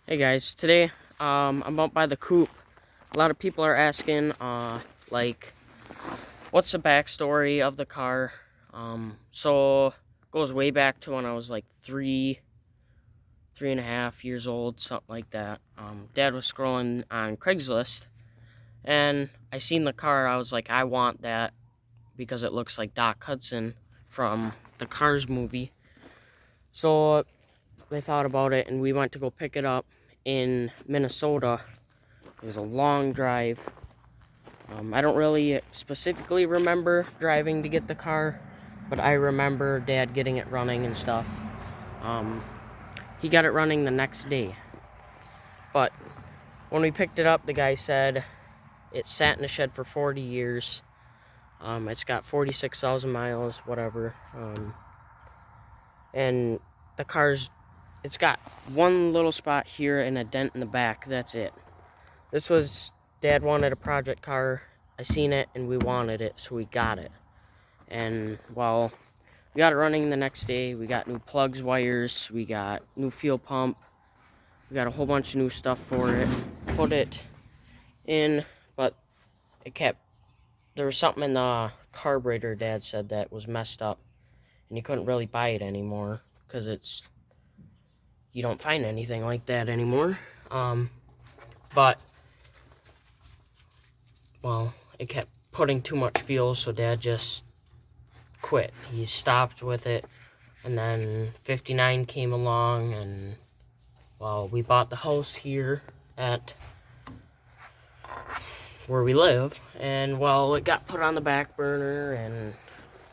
Hey guys, today I'm out by the coop. A lot of people are asking like what's the backstory of the car. So it goes way back to when I was like three and a half years old, something like that. Dad was scrolling on Craigslist and I seen the car. I was like, I want that because it looks like Doc Hudson from the Cars movie. So they thought about it and we went to go pick it up in Minnesota. It was a long drive. I don't really specifically remember driving to get the car, but I remember Dad getting it running and stuff. He got it running the next day. But when we picked it up, the guy said it sat in the shed for 40 years. It's got 46,000 miles, whatever. And the it's got one little spot here and a dent in the back. That's it. This was, Dad wanted a project car. I seen it and we wanted it, so we got it. And well, we got it running the next day. We got new plugs, wires, we got new fuel pump, we got a whole bunch of new stuff for it. Put it in, but there was something in the carburetor, Dad said, that was messed up. And you couldn't really buy it anymore, because you don't find anything like that anymore. But well, it kept putting too much fuel, so Dad just quit. He stopped with it, and then 59 came along, and well, we bought the house here at where we live, and well, it got put on the back burner, and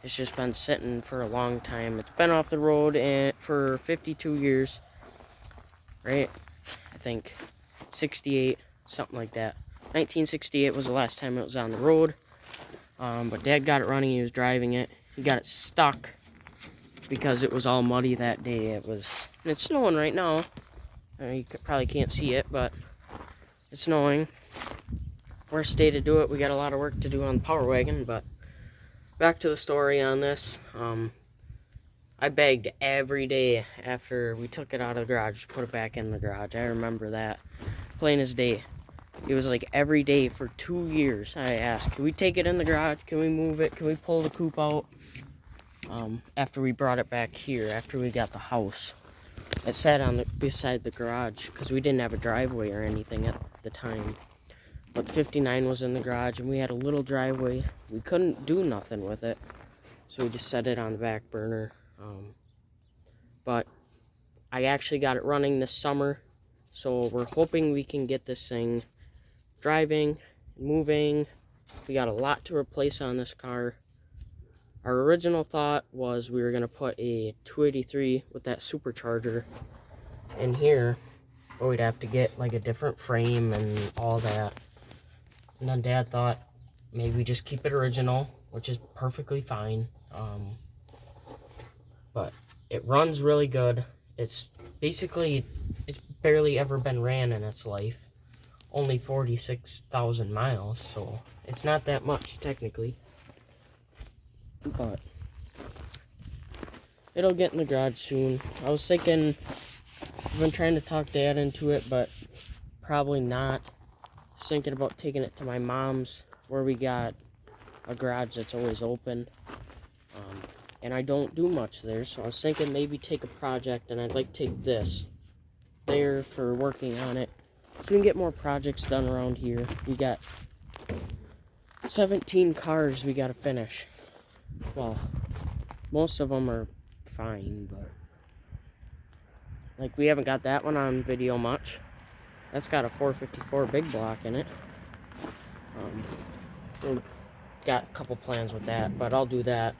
it's just been sitting for a long time. It's been off the road for 52 years, right? I think 68, something like that. 1968 was the last time it was on the road. But Dad got it running. He was driving it. He got it stuck because it was all muddy that day. It's snowing right now. You probably can't see it, but it's snowing. Worst day to do it. We got a lot of work to do on the Power Wagon, but back to the story on this. I begged every day after we took it out of the garage to put it back in the garage. I remember that plain as day. It was like every day for 2 years I asked, can we take it in the garage? Can we move it? Can we pull the coupe out? After we brought it back here, after we got the house. It sat beside the garage because we didn't have a driveway or anything at the time. But the 59 was in the garage and we had a little driveway. We couldn't do nothing with it, so we just set it on the back burner. But I actually got it running this summer, so we're hoping we can get this thing driving, moving. We got a lot to replace on this car. Our original thought was we were going to put a 283 with that supercharger in here, but we'd have to get like a different frame and all that. And then Dad thought maybe we just keep it original, which is perfectly fine. But it runs really good. It's barely ever been ran in its life. Only 46,000 miles, so it's not that much technically. But it'll get in the garage soon. I was thinking, I've been trying to talk Dad into it, but probably not. I was thinking about taking it to my mom's, where we got a garage that's always open. And I don't do much there, so I was thinking maybe take a project, and I'd like to take this there for working on it, so we can get more projects done around here. We got 17 cars we gotta finish. Well, most of them are fine, but like we haven't got that one on video much. That's got a 454 big block in it. We've got a couple plans with that, but I'll do that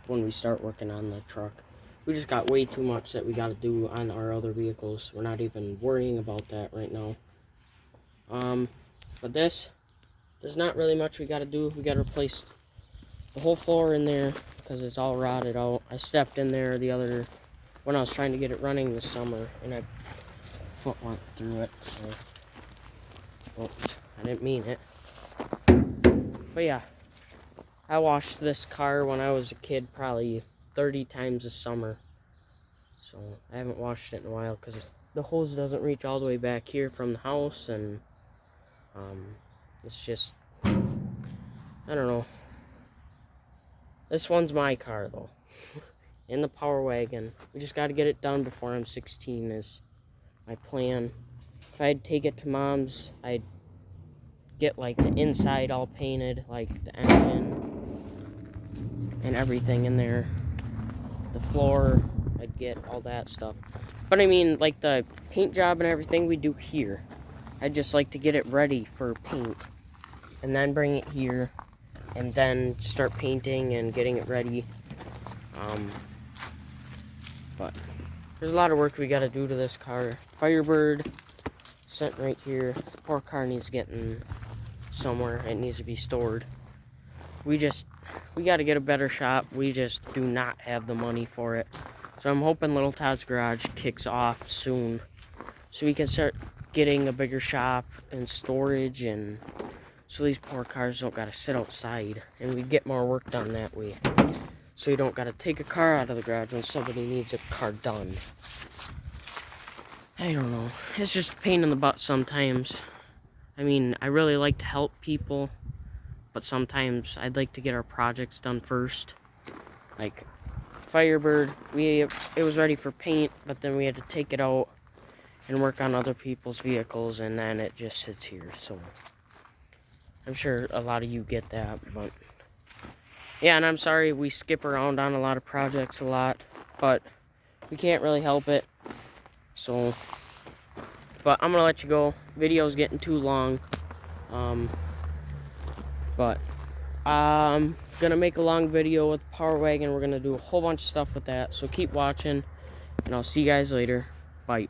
when we start working on the truck. We just got way too much that we got to do on our other vehicles. We're not even worrying about that right now. But there's not really much we got to do. We got to replace the whole floor in there because it's all rotted out. I stepped in there when I was trying to get it running this summer, and my foot went through it. So, oops, I didn't mean it. But yeah, I washed this car when I was a kid probably 30 times a summer. So I haven't washed it in a while because the hose doesn't reach all the way back here from the house, and it's just, I don't know. This one's my car though, in the Power Wagon. We just got to get it done before I'm 16 is my plan. If I'd take it to Mom's, I'd get like the inside all painted, like the engine and everything in there. The floor, I'd get all that stuff. But I mean, like the paint job and everything we do here, I'd just like to get it ready for paint and then bring it here and then start painting and getting it ready. But there's a lot of work we got to do to this car. Firebird sitting right here. Poor car needs getting somewhere. It needs to be stored. We got to get a better shop. We just do not have the money for it. So I'm hoping Little Todd's Garage kicks off soon, so we can start getting a bigger shop and storage, and so these poor cars don't gotta sit outside, and we get more work done that way. So you don't gotta take a car out of the garage when somebody needs a car done. I don't know. It's just a pain in the butt sometimes. I mean, I really like to help people, but sometimes I'd like to get our projects done first. Like Firebird, it was ready for paint, but then we had to take it out and work on other people's vehicles, and then it just sits here. So I'm sure a lot of you get that, but yeah, and I'm sorry we skip around on a lot of projects a lot, but we can't really help it. So, but I'm gonna let you go. Video's getting too long. But I'm gonna make a long video with the Power Wagon. We're gonna do a whole bunch of stuff with that. So keep watching, and I'll see you guys later. Bye.